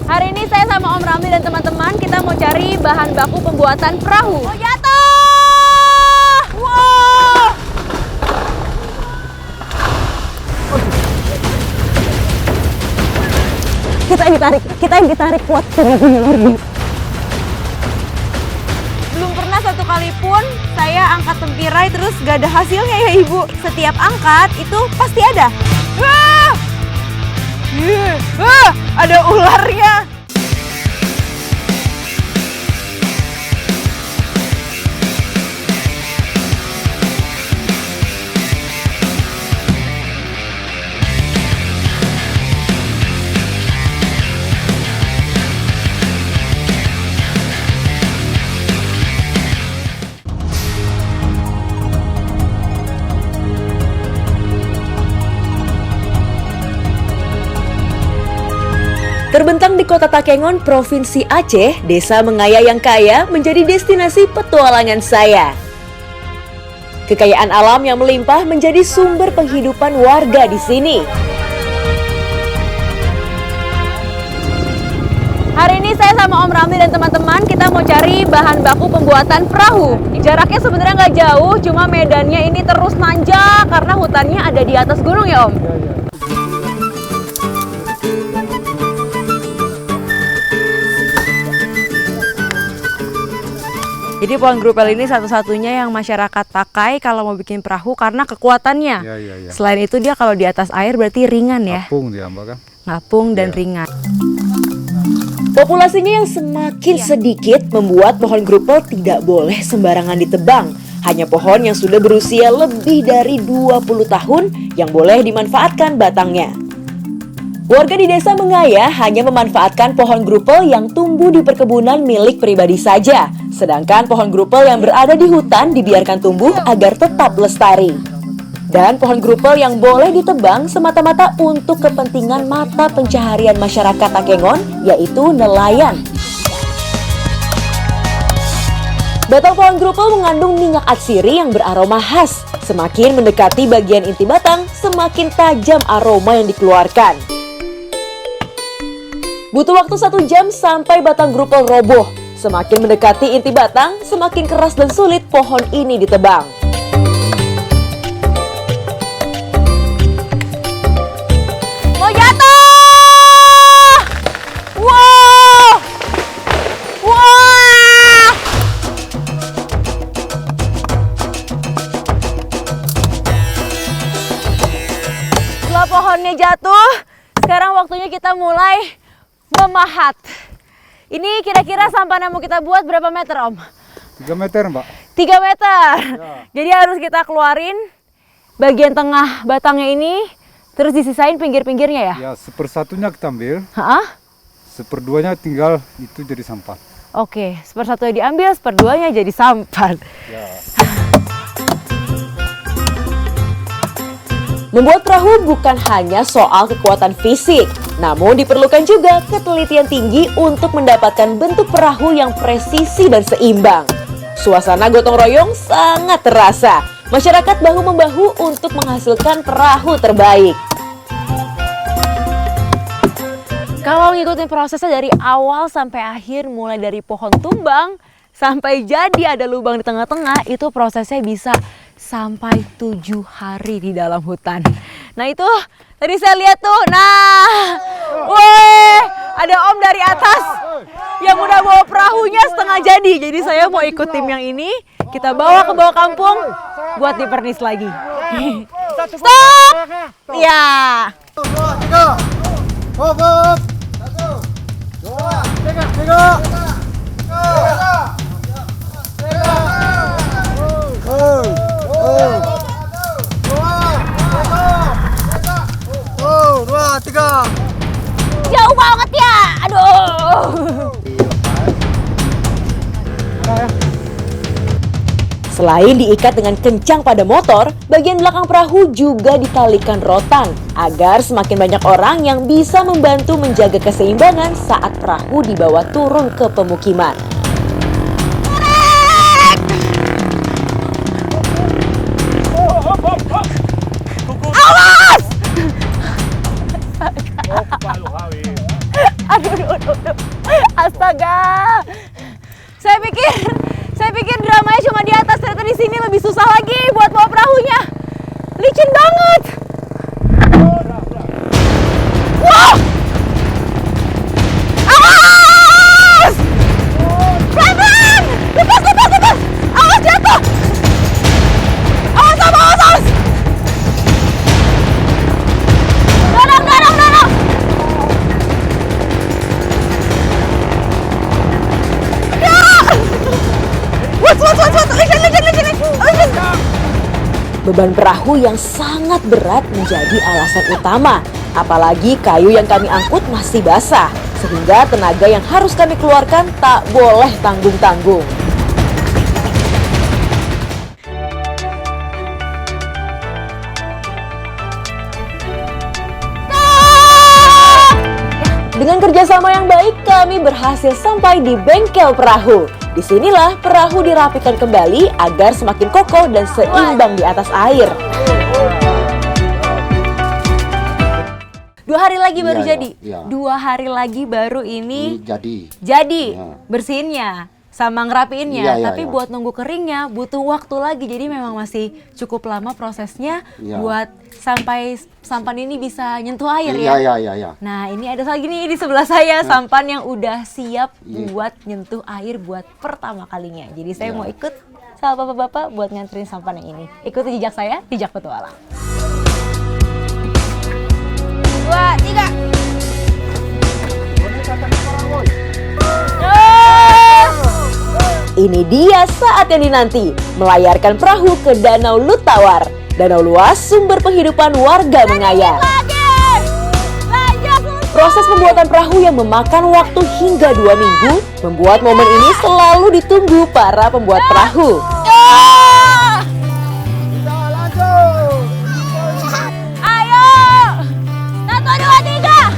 Hari ini saya sama Om Ramli dan teman-teman kita mau cari bahan baku pembuatan perahu. Oh, jatuh! Wow! Kita yang ditarik kuat. Belum pernah satu kali pun saya angkat tempirai terus gak ada hasilnya ya Ibu. Setiap angkat itu pasti ada. Wah! Wah! Ada ularnya. Terbentang di kota Takengon, Provinsi Aceh, Desa Mengaya yang kaya menjadi destinasi petualangan saya. Kekayaan alam yang melimpah menjadi sumber penghidupan warga di sini. Hari ini saya sama Om Ramli dan teman-teman kita mau cari bahan baku pembuatan perahu. Jaraknya sebenarnya nggak jauh, cuma medannya ini terus nanjak karena hutannya ada di atas gunung ya Om? Iya. Jadi pohon grupel ini satu-satunya yang masyarakat pakai kalau mau bikin perahu karena kekuatannya. Iya. Selain itu dia kalau di atas air berarti ringan ya. Apung dia Mbak kan? Ngapung dan Iya. ringan. Populasinya yang semakin sedikit membuat pohon grupel tidak boleh sembarangan ditebang. Hanya pohon yang sudah berusia lebih dari 20 tahun yang boleh dimanfaatkan batangnya. Warga di Desa Mengaya hanya memanfaatkan pohon grupel yang tumbuh di perkebunan milik pribadi saja. Sedangkan pohon grupel yang berada di hutan dibiarkan tumbuh agar tetap lestari. Dan pohon grupel yang boleh ditebang semata-mata untuk kepentingan mata pencaharian masyarakat Takengon, yaitu nelayan. Batang pohon grupel mengandung minyak atsiri yang beraroma khas. Semakin mendekati bagian inti batang, semakin tajam aroma yang dikeluarkan. Butuh waktu 1 jam sampai batang grupel roboh. Semakin mendekati inti batang, semakin keras dan sulit pohon ini ditebang. Mau jatuh! Wow! Wah! Setelah pohonnya jatuh, sekarang waktunya kita mulai memahat. Ini kira-kira sampahan yang mau kita buat berapa meter Om? 3 meter Mbak. 3 meter. Ya. Jadi harus kita keluarin bagian tengah batangnya ini, terus disisain pinggir-pinggirnya ya? Ya, 1/4-nya kita ambil, Hah? 1/2-nya tinggal itu jadi sampah. Oke, 1/4 diambil, 1/2-nya jadi sampan. Ya. Membuat perahu bukan hanya soal kekuatan fisik, namun diperlukan juga ketelitian tinggi untuk mendapatkan bentuk perahu yang presisi dan seimbang. Suasana gotong royong sangat terasa. Masyarakat bahu-membahu untuk menghasilkan perahu terbaik. Kalau ngikutin prosesnya dari awal sampai akhir, mulai dari pohon tumbang sampai jadi ada lubang di tengah-tengah, itu prosesnya bisa sampai 7 hari di dalam hutan. Nah itu tadi saya lihat tuh, nah, weh, ada Om dari atas yang udah bawa perahunya setengah jadi. Jadi saya mau ikut tim yang ini, kita bawa ke bawah kampung buat dipernis lagi. Stop! Ya. 1, 2, 3. Hop, hop. 1, 2, 3. Jauh banget ya, aduh. Selain diikat dengan kencang pada motor, bagian belakang perahu juga ditalikan rotan agar semakin banyak orang yang bisa membantu menjaga keseimbangan saat perahu dibawa turun ke pemukiman. Awas! Oh, kepala, Hawi. Astaga. Saya pikir dramanya cuma di atas, ternyata di sini lebih susah lagi buat bawa perahunya. Licin banget. Wow! Awas! Pelan-pelan! Lepas! Awas jatuh! Awas! Dorong! Licin! Beban perahu yang sangat berat menjadi alasan utama. Apalagi kayu yang kami angkut masih basah, sehingga tenaga yang harus kami keluarkan tak boleh tanggung-tanggung. Dengan kerjasama yang baik, kami berhasil sampai di bengkel perahu. Disinilah perahu dirapikan kembali agar semakin kokoh dan seimbang di atas air. 2 hari lagi baru Iya, jadi. iya. 2 hari lagi baru ini Jadi jadi Ya. bersihinnya sama ngerapiinnya. Iya, iya, Tapi iya. buat nunggu keringnya butuh waktu lagi. Jadi memang masih cukup lama prosesnya Iya. buat sampai sampan ini bisa nyentuh air iya, ya. iya. Nah, ini ada lagi nih di sebelah saya sampan yang udah siap Iya. buat nyentuh air buat pertama kalinya. Jadi saya Iya. mau ikut sama bapak-bapak buat nganterin sampan yang ini. Ikuti jejak saya, jejak petualang. 2, 3. Ini dia saat yang dinanti, melayarkan perahu ke Danau Lutawar. Danau luas, sumber penghidupan warga mengayar. Proses pembuatan perahu yang memakan waktu hingga 2 minggu membuat momen ini selalu ditunggu para pembuat perahu. Ayo! 1, 2, 3.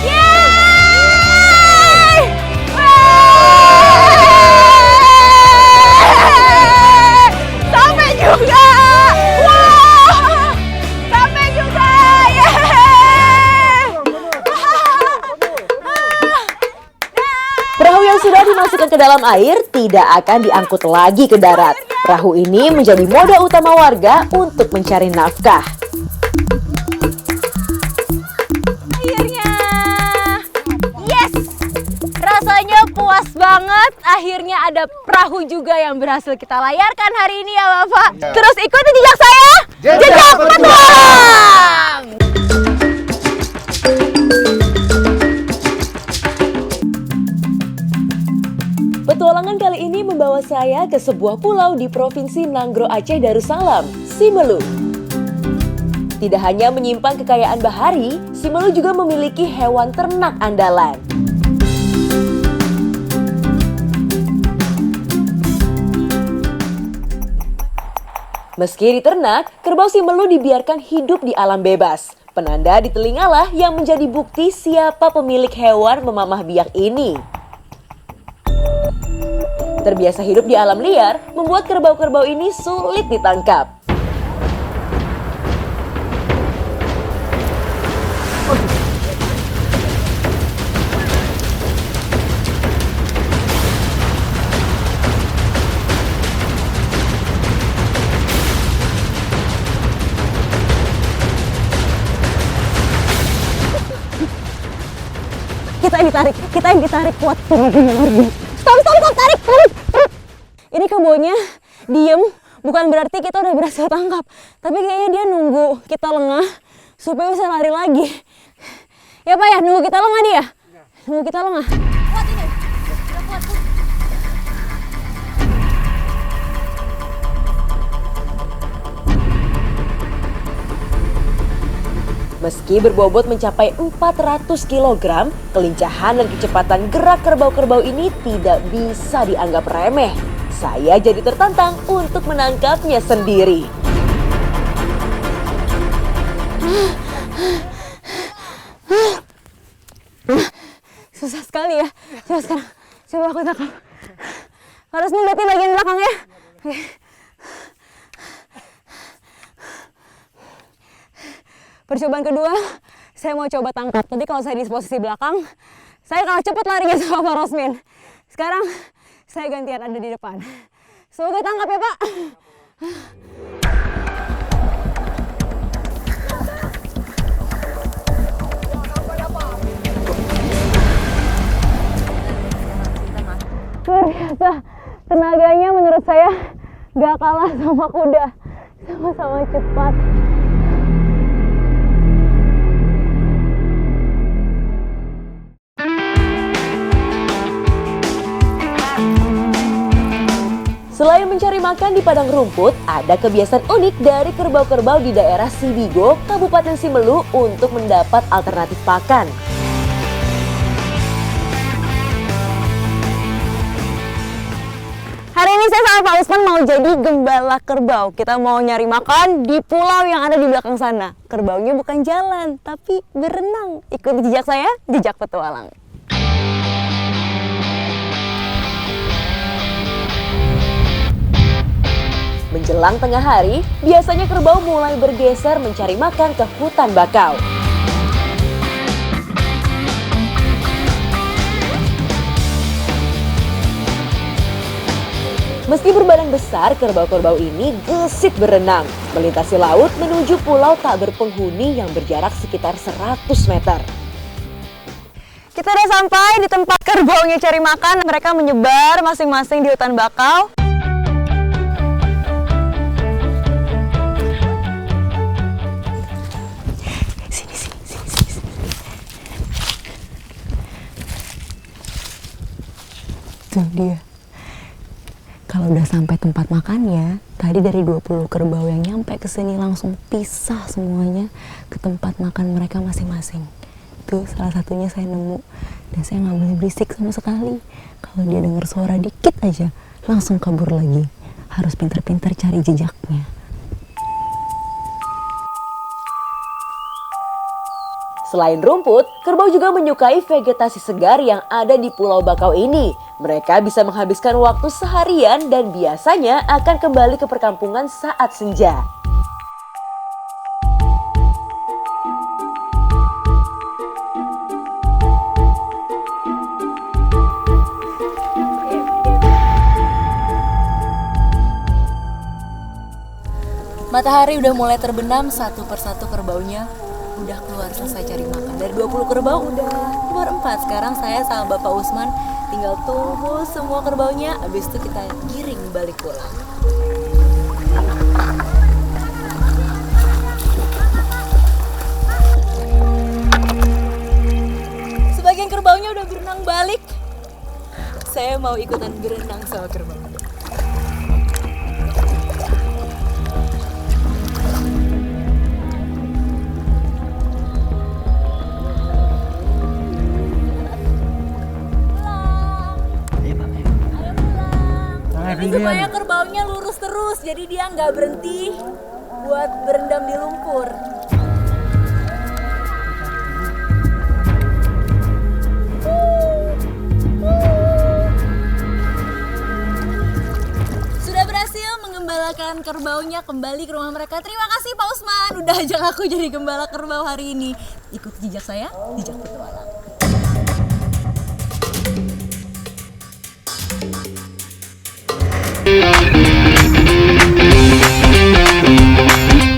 Yeay! Sampai juga! Wow! Sampai juga! Yeay! Perahu yang sudah dimasukkan ke dalam air tidak akan diangkut lagi ke darat. Perahu ini menjadi moda utama warga untuk mencari nafkah. Akhirnya, yes, rasanya puas banget. Akhirnya ada perahu juga yang berhasil kita layarkan hari ini ya Bapak. Terus ikuti jejak saya, jejak petualang. Petualangan kali ini membawa saya ke sebuah pulau di Provinsi Nanggro Aceh Darussalam, Simelu. Tidak hanya menyimpan kekayaan bahari, Simelu juga memiliki hewan ternak andalan. Meski diternak, kerbau Simelu dibiarkan hidup di alam bebas. Penanda di telingalah yang menjadi bukti siapa pemilik hewan memamah biak ini. Terbiasa hidup di alam liar, membuat kerbau-kerbau ini sulit ditangkap. Kita yang ditarik kuat. Stop, tarik. Ini kerbaunya diem, bukan berarti kita udah berhasil tangkap. Tapi kayaknya dia nunggu kita lengah supaya bisa lari lagi. Ya Pak ya, nunggu kita lengah dia. Nunggu kita lengah. Kuat ini, udah kuat tuh. Meski berbobot mencapai 400 kg, kelincahan dan kecepatan gerak kerbau-kerbau ini tidak bisa dianggap remeh. Saya jadi tertantang untuk menangkapnya sendiri. Susah sekali ya. Coba sekarang, coba aku tangkap. Harus nih berarti bagian belakang ya. Oke. Percobaan kedua, saya mau coba tangkap. Tadi kalau saya di posisi belakang, saya kalah cepat larinya sama Pak Rosmin. Sekarang saya gantian ada di depan. Semoga tangkap ya Pak. Luar biasa, tenaganya menurut saya gak kalah sama kuda, sama-sama cepat. Selain mencari makan di padang rumput, ada kebiasaan unik dari kerbau-kerbau di daerah Sibigo, Kabupaten Simelu untuk mendapat alternatif pakan. Hari ini saya sama Pak Usman mau jadi gembala kerbau. Kita mau nyari makan di pulau yang ada di belakang sana. Kerbaunya bukan jalan, tapi berenang. Ikuti jejak saya, jejak petualang. Menjelang tengah hari, biasanya kerbau mulai bergeser mencari makan ke hutan bakau. Meski berbadan besar, kerbau-kerbau ini gesit berenang, melintasi laut menuju pulau tak berpenghuni yang berjarak sekitar 100 meter. Kita udah sampai di tempat kerbaunya cari makan. Mereka menyebar masing-masing di hutan bakau. Tuh dia. Kalau udah sampai tempat makannya, tadi dari 20 kerbau yang nyampe ke sini langsung pisah semuanya ke tempat makan mereka masing-masing. Tuh salah satunya saya nemu, dan saya nggak boleh berisik sama sekali. Kalau dia dengar suara dikit aja, langsung kabur lagi. Harus pintar-pintar cari jejaknya. Selain rumput, kerbau juga menyukai vegetasi segar yang ada di Pulau Bakau ini. Mereka bisa menghabiskan waktu seharian dan biasanya akan kembali ke perkampungan saat senja. Matahari udah mulai terbenam, satu persatu kerbaunya udah keluar selesai cari makan. Dari 20 kerbau udah keluar 4. Sekarang saya sama Bapak Usman tinggal tunggu semua kerbaunya, habis itu kita giring balik pulang. Sebagian kerbaunya udah berenang balik. Saya mau ikutan berenang sama kerbau. Tapi supaya kerbaunya lurus terus, jadi dia nggak berhenti buat berendam di lumpur. Sudah berhasil menggembalakan kerbaunya kembali ke rumah mereka. Terima kasih Pak Usman, udah ajak aku jadi gembala kerbau hari ini. Ikut jejak saya, jejak petualang.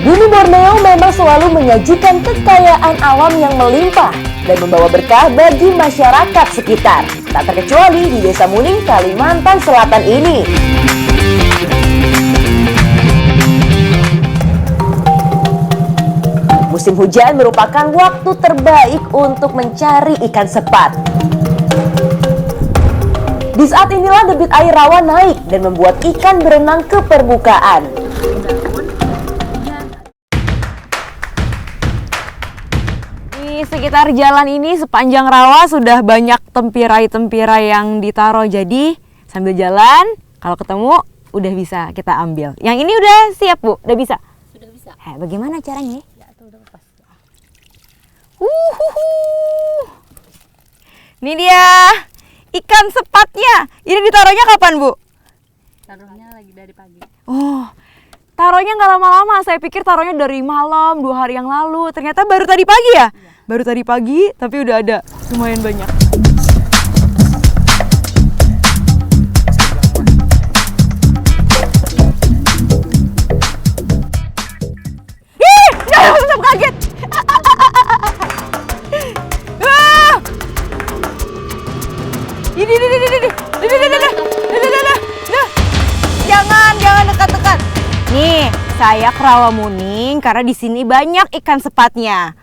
Bumi Borneo memang selalu menyajikan kekayaan alam yang melimpah dan membawa berkah bagi masyarakat sekitar. Tak terkecuali di Desa Muning, Kalimantan Selatan ini. Musim hujan merupakan waktu terbaik untuk mencari ikan sepat. Di saat inilah debit air rawa naik dan membuat ikan berenang ke permukaan. Di sekitar jalan ini sepanjang rawa sudah banyak tempirai-tempirai yang ditaruh. Jadi sambil jalan, kalau ketemu udah bisa kita ambil. Yang ini udah siap Bu? Udah bisa? Sudah bisa. Bagaimana caranya? Ya, tuh udah lepas. Ini dia ikan sepatnya. Ini ditaruhnya kapan Bu? Taruhnya lagi dari pagi. Oh, taruhnya nggak lama-lama. Saya pikir taruhnya dari malam, 2 hari yang lalu. Ternyata baru tadi pagi ya? Iya. Baru tadi pagi, tapi udah ada lumayan banyak. Ih, tetap kaget. Ah! Ini. Jangan dekat-dekat. Nih, saya ke Rawamuning karena di sini banyak ikan sepatnya.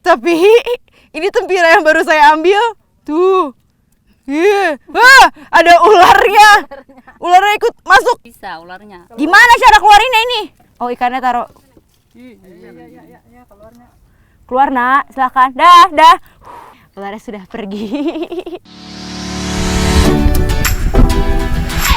Tapi ini tempira yang baru saya ambil. Tuh. Wah, ada ularnya. Ularnya ikut masuk. Bisa ularnya. Gimana cara keluarinnya ini? Oh, ikannya taruh. Keluar, Nak. Silakan. Dah. Ularnya sudah pergi.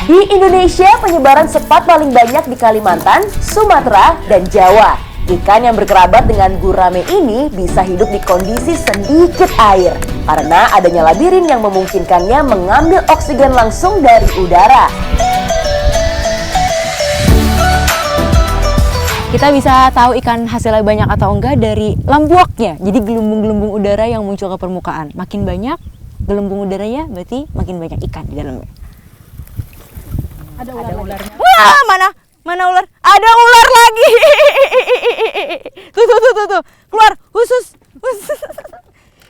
Di Indonesia, penyebaran sepat paling banyak di Kalimantan, Sumatera, dan Jawa. Ikan yang berkerabat dengan gurame ini bisa hidup di kondisi sedikit air karena adanya labirin yang memungkinkannya mengambil oksigen langsung dari udara. Kita bisa tahu ikan hasilnya banyak atau enggak dari lambuaknya. Jadi gelembung-gelembung udara yang muncul ke permukaan. Makin banyak gelembung udaranya, berarti makin banyak ikan di dalamnya. Ada ularnya. Wah, mana ular? Ada ular lagi. Tuh. Keluar, khusus.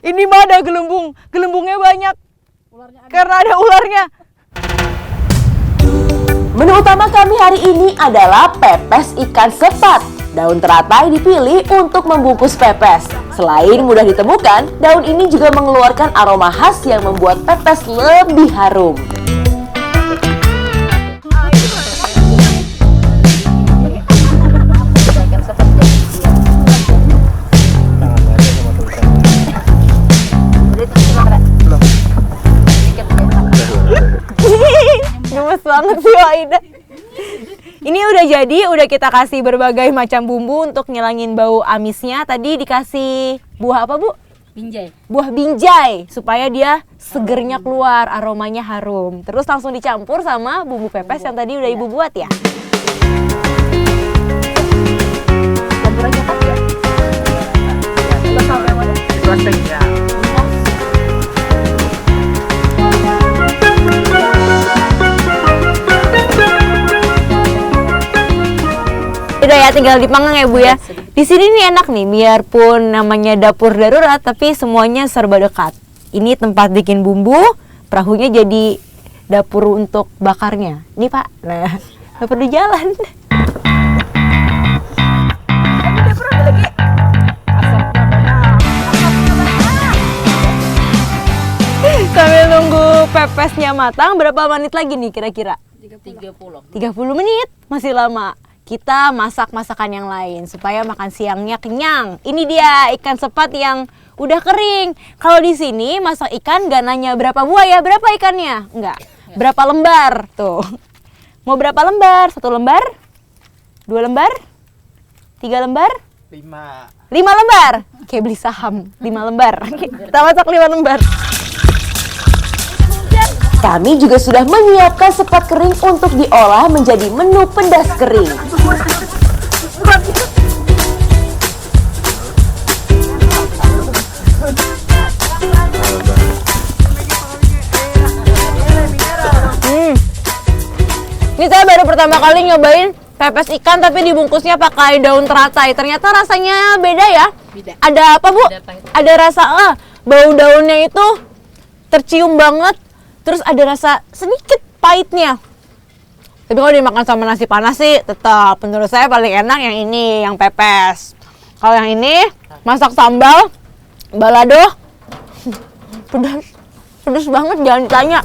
Ini mah ada gelembung. Gelembungnya banyak. Karena ada ularnya. Menu utama kami hari ini adalah pepes ikan sepat. Daun teratai dipilih untuk membungkus pepes. Selain mudah ditemukan, daun ini juga mengeluarkan aroma khas yang membuat pepes lebih harum. Gemes banget sih Waida. Ini udah jadi, udah kita kasih berbagai macam bumbu untuk ngilangin bau amisnya. Tadi dikasih buah apa, Bu? Binjai. Buah binjai supaya dia segernya keluar, aromanya harum. Terus langsung dicampur sama bumbu pepes yang tadi udah Ibu buat ya. Campur aja kan ya. Kita sampai mana? Ya. Udah ya, tinggal dipanggang ya Bu ya. Di sini nih enak nih, biarpun namanya dapur darurat tapi semuanya serba dekat. Ini tempat bikin bumbu, perahunya jadi dapur untuk bakarnya. Nih Pak, nah nggak perlu jalan. Sambil nunggu pepesnya matang, berapa menit lagi nih kira-kira? 30. 30 menit, masih lama. Kita masak masakan yang lain supaya makan siangnya kenyang. Ini dia ikan sepat yang udah kering. Kalau di sini masak ikan gak nanya berapa buah ya, berapa ikannya? Enggak, berapa lembar tuh. Mau berapa lembar? 1 lembar? 2 lembar? 3 lembar? 5 lembar? Kayak beli saham, 5 lembar. Kita masak 5 lembar. Kami juga sudah menyiapkan sepat kering untuk diolah menjadi menu pedas kering. Ini saya baru pertama kali nyobain pepes ikan tapi dibungkusnya pakai daun teratai. Ternyata rasanya beda ya. Beda. Ada apa Bu? Ada rasa bau daunnya itu tercium banget. Terus ada rasa sedikit pahitnya. Tapi kalau dimakan sama nasi panas sih tetap menurut saya paling enak yang ini, yang pepes. Kalau yang ini masak sambal balado pedas banget, jangan ditanya.